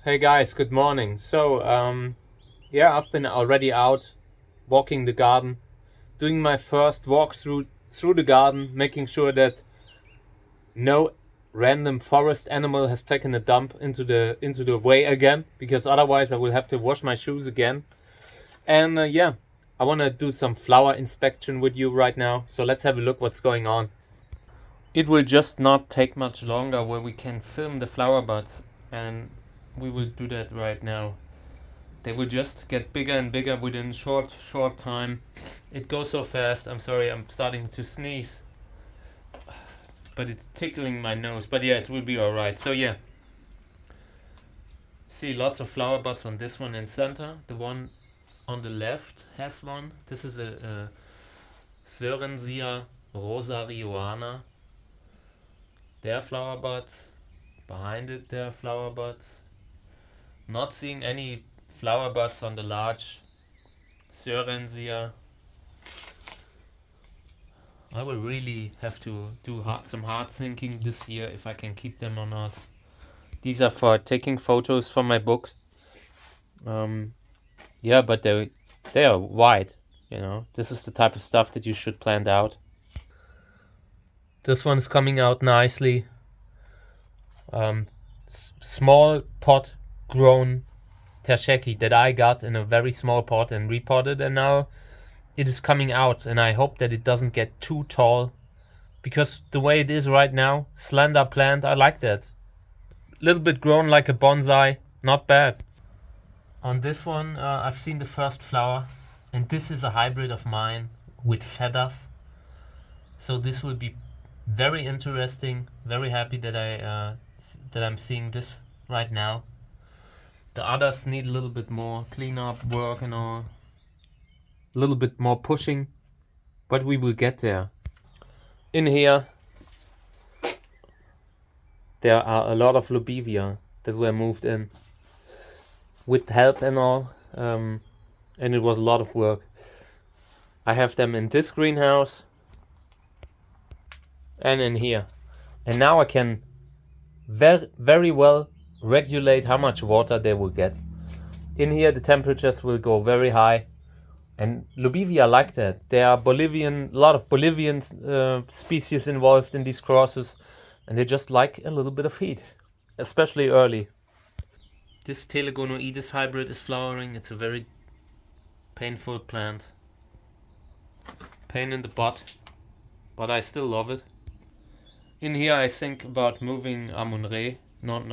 Hey guys, good morning. Yeah, I've been already out walking the garden, doing my first walk through the garden, making sure that no random forest animal has taken a dump into the way again, because otherwise I will have to wash my shoes again. And yeah, I want to do some flower inspection with you right now. So let's have a look what's going on. It will just not take much longer where we can film the flower buds, and we will do that right now. They will just get bigger and bigger within short time. It goes so fast. I'm sorry, I'm starting to sneeze, but it's tickling my nose. But yeah, it will be alright. So yeah, see lots of flower buds on this one in center. The one on the left has one. This is a Sörensia rosarioana. Their flower buds. Behind it, there are flower buds. Not seeing any flower buds on the large Sörensia. I will really have to do some hard thinking this year if I can keep them or not. These are for taking photos for my book. Yeah, but they are wide. This is the type of stuff that you should plant out. This one's coming out nicely. Small pot grown Tasheki that I got in a very small pot and repotted, and now it is coming out, and I hope that it doesn't get too tall, because the way it is right now, slender plant, I like that. Little bit grown like a bonsai, not bad. On this one, I've seen the first flower, and this is a hybrid of mine with feathers. So this will be very interesting. Very happy that I'm seeing this right now. The others need a little bit more cleanup work and all. A little bit more pushing, but we will get there. In here, there are a lot of Lubivia that were moved in with help and all, and it was a lot of work. I have them in this greenhouse and in here, and now I can very well regulate how much water they will get. In here, the temperatures will go very high. And Lubivia like that. There are a lot of Bolivian species involved in these crosses, and they just like a little bit of heat, especially early. This Tagonois hybrid is flowering. It's a very painful plant. Pain in the butt, but I still love it. In here, I think about moving Amun-Re. Not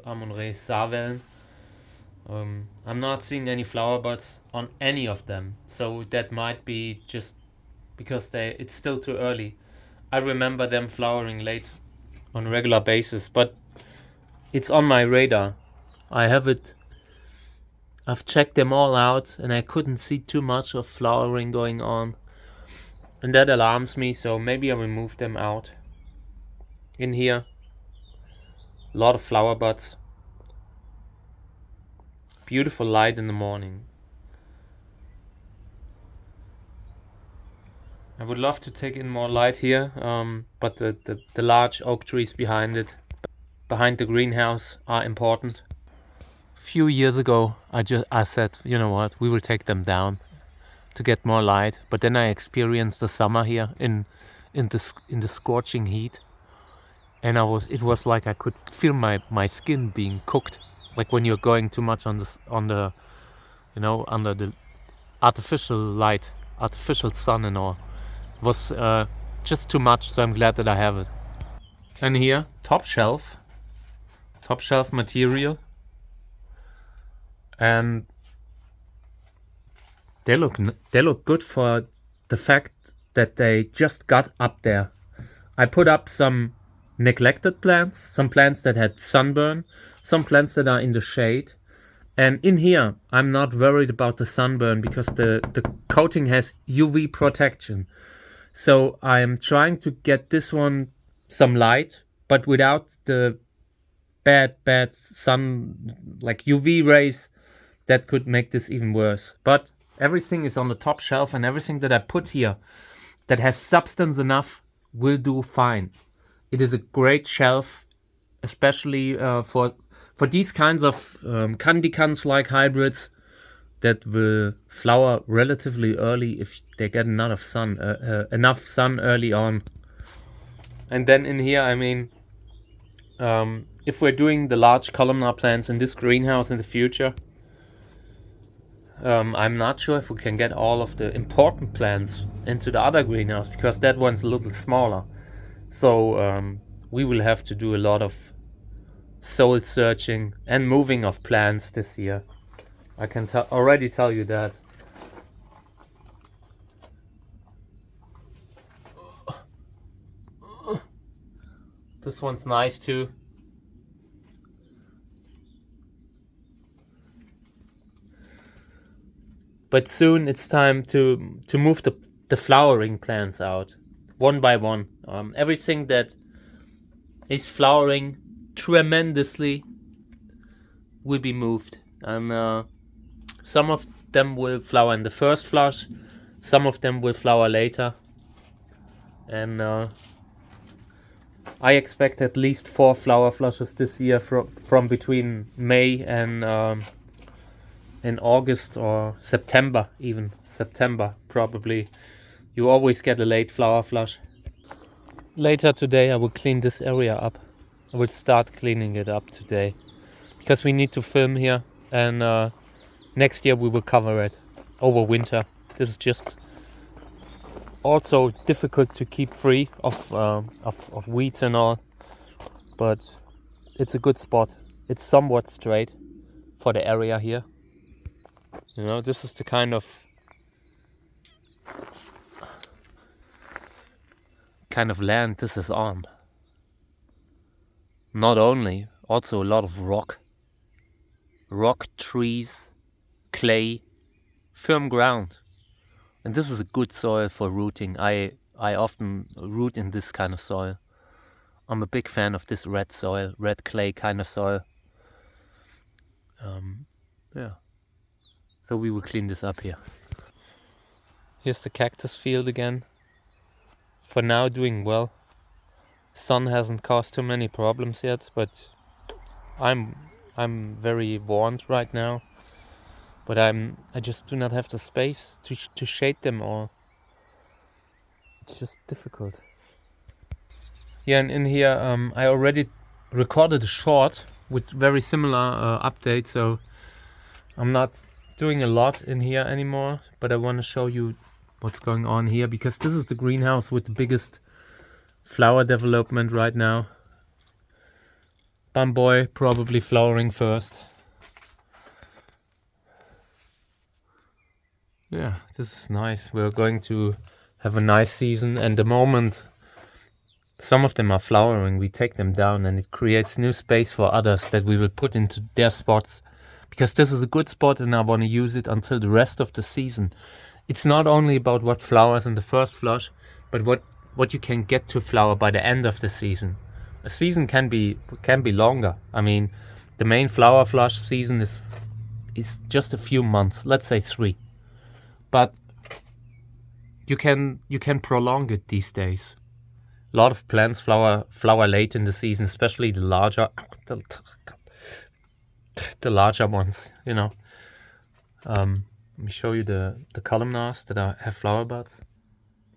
Amun-Re, Savellen. I'm not seeing any flower buds on any of them, so that might be just because it's still too early. I remember them flowering late on a regular basis, but it's on my radar. I've checked them all out, and I couldn't see too much of flowering going on, and that alarms me, so maybe I will move them out. In here, a lot of flower buds. Beautiful light in the morning. I would love to take in more light here, but the large oak trees behind the greenhouse, are important. A few years ago, I said, you know what, we will take them down to get more light. But then I experienced the summer here in the scorching heat, and it was like I could feel my skin being cooked. Like when you're going too much under the artificial light, artificial sun and all. It was just too much, so I'm glad that I have it. And here, top shelf material. And they look good for the fact that they just got up there. I put up some neglected plants, some plants that had sunburn, some plants that are in the shade. And in here, I'm not worried about the sunburn because the coating has UV protection. So I'm trying to get this one some light, but without the bad sun, like UV rays that could make this even worse. But everything is on the top shelf, and everything that I put here that has substance enough will do fine. It is a great shelf, especially for For these kinds of Candicans-like hybrids that will flower relatively early if they get enough sun early on. And then in here, I mean, if we're doing the large columnar plants in this greenhouse in the future, I'm not sure if we can get all of the important plants into the other greenhouse, because that one's a little smaller. So we will have to do a lot of soul searching and moving of plants this year. I can already tell you that. This one's nice too. But soon it's time to move the flowering plants out, one by one. Everything that is flowering tremendously will be moved. And some of them will flower in the first flush, some of them will flower later. And I expect at least 4 flower flushes this year from between May and in August or September, even September probably. You always get a late flower flush. Later today I will clean this area up. I will start cleaning it up today, because we need to film here, and next year we will cover it over winter. This is just also difficult to keep free of weeds and all, but it's a good spot. It's somewhat straight for the area here. You know, this is the kind of land this is on. Not only, also a lot of rock, trees, clay, firm ground. And this is a good soil for rooting. I often root in this kind of soil. I'm a big fan of this red soil, red clay kind of soil. Yeah. So we will clean this up here. Here's the cactus field again. For now, doing well. Sun hasn't caused too many problems yet, but I'm very warned right now. But I just do not have the space to shade them all. It's just difficult. Yeah, and in here I already recorded a short with very similar updates, so I'm not doing a lot in here anymore, but I want to show you what's going on here, because this is the greenhouse with the biggest flower development right now. Bamboy probably flowering first. Yeah, this is nice. We're going to have a nice season, and the moment some of them are flowering, we take them down, and it creates new space for others that we will put into their spots, because this is a good spot and I want to use it until the rest of the season. It's not only about what flowers in the first flush, but what you can get to flower by the end of the season. A season can be longer. I mean, the main flower flush season is just a few months, let's say 3. But you can prolong it these days. A lot of plants flower late in the season, especially the larger ones, you know. Let me show you the columnars that have flower buds.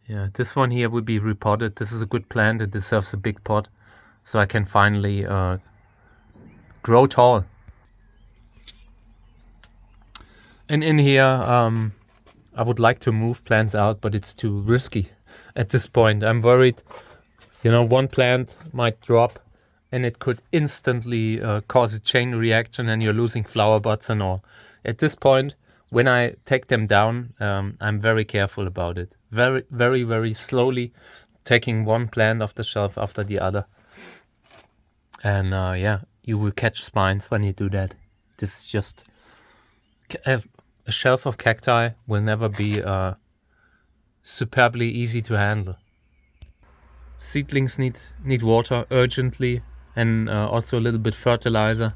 Yeah, this one here will be repotted. This is a good plant. It deserves a big pot, so I can finally grow tall. And in here, I would like to move plants out, but it's too risky at this point. I'm worried, you know, one plant might drop and it could instantly cause a chain reaction and you're losing flower buds and all. At this point, when I take them down, I'm very careful about it. Very, very, very slowly taking one plant off the shelf after the other. And yeah, you will catch spines when you do that. This is just... A shelf of cacti will never be superbly easy to handle. Seedlings need water urgently, and also a little bit fertilizer.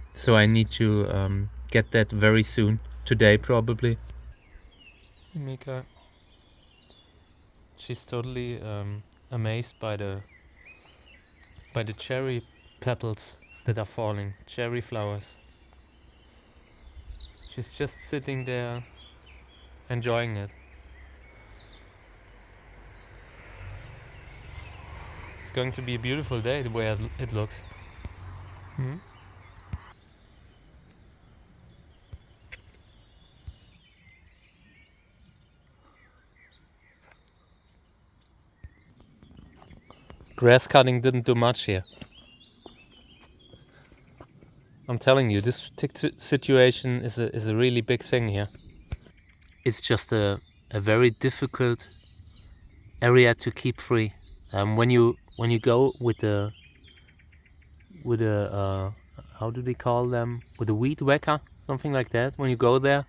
So I need to get that very soon. Today probably. Mika, she's totally amazed by the cherry petals that are falling. Cherry flowers. She's just sitting there, enjoying it. It's going to be a beautiful day the way it looks. Grass cutting didn't do much here. I'm telling you, this tick situation is a really big thing here. It's just a very difficult area to keep free. When you go with the how do they call them? With a weed whacker, something like that. When you go there,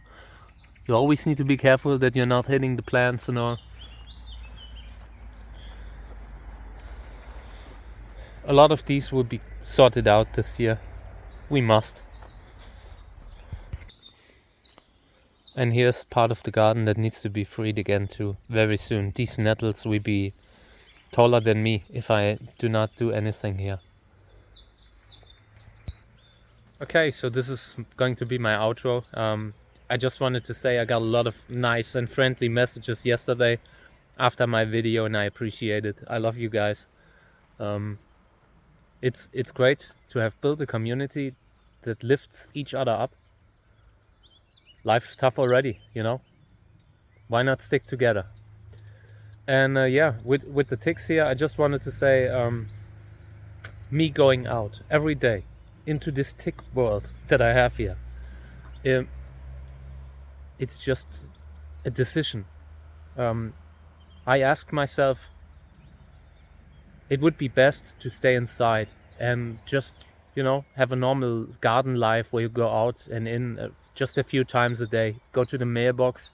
you always need to be careful that you're not hitting the plants and all. A lot of these will be sorted out this year. We must. And here's part of the garden that needs to be freed again too, very soon. These nettles will be taller than me if I do not do anything here. Okay, so this is going to be my outro. I just wanted to say I got a lot of nice and friendly messages yesterday after my video, and I appreciate it. I love you guys. It's great to have built a community that lifts each other up. Life's tough already, you know? Why not stick together? And yeah, with the ticks here, I just wanted to say me going out every day into this tick world that I have here. It's just a decision. I ask myself, it would be best to stay inside and just, you know, have a normal garden life where you go out and in just a few times a day, go to the mailbox.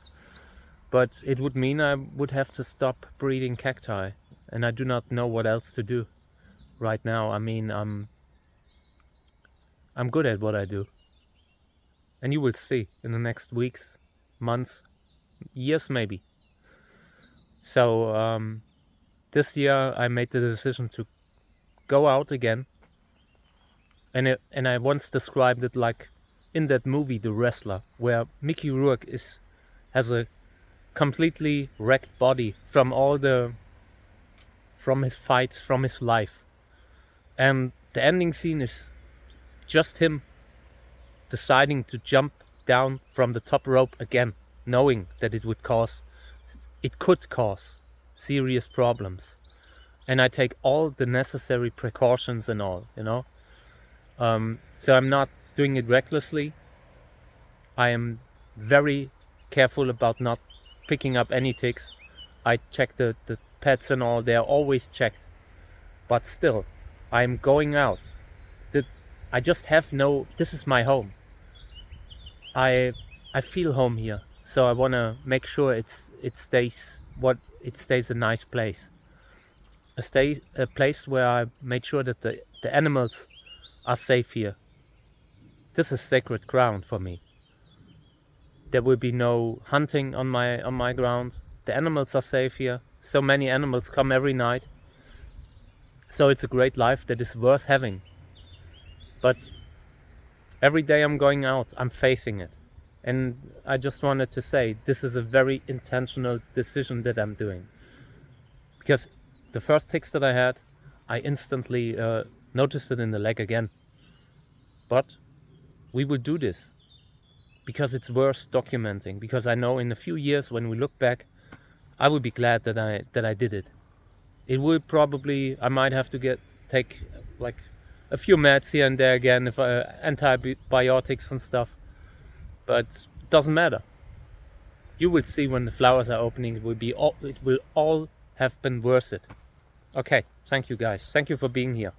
But it would mean I would have to stop breeding cacti, and I do not know what else to do right now. I mean, I'm good at what I do, and you will see in the next weeks, months, years maybe. So this year I made the decision to go out again, and I once described it like in that movie The Wrestler, where Mickey Rourke has a completely wrecked body from his fights, from his life, and the ending scene is just him deciding to jump down from the top rope again, knowing that it could cause serious problems. And I take all the necessary precautions and all, you know. So I'm not doing it recklessly. I am very careful about not picking up any ticks. I check the pets and all, they're always checked. But still, I'm going out. I just have this is my home. I feel home here. So I want to make sure it stays a nice place. A place where I made sure that the animals are safe here. This is sacred ground for me. There will be no hunting on my ground. The animals are safe here. So many animals come every night. So it's a great life that is worth having. But every day I'm going out, I'm facing it. And I just wanted to say, this is a very intentional decision that I'm doing. Because the first ticks that I had, I instantly noticed it in the leg again. But we will do this because it's worth documenting. Because I know in a few years when we look back, I will be glad that I did it. It will probably, I might have to take like a few meds here and there again, if antibiotics and stuff. But it doesn't matter. You will see when the flowers are opening, it will all have been worth it. Okay, thank you guys. Thank you for being here.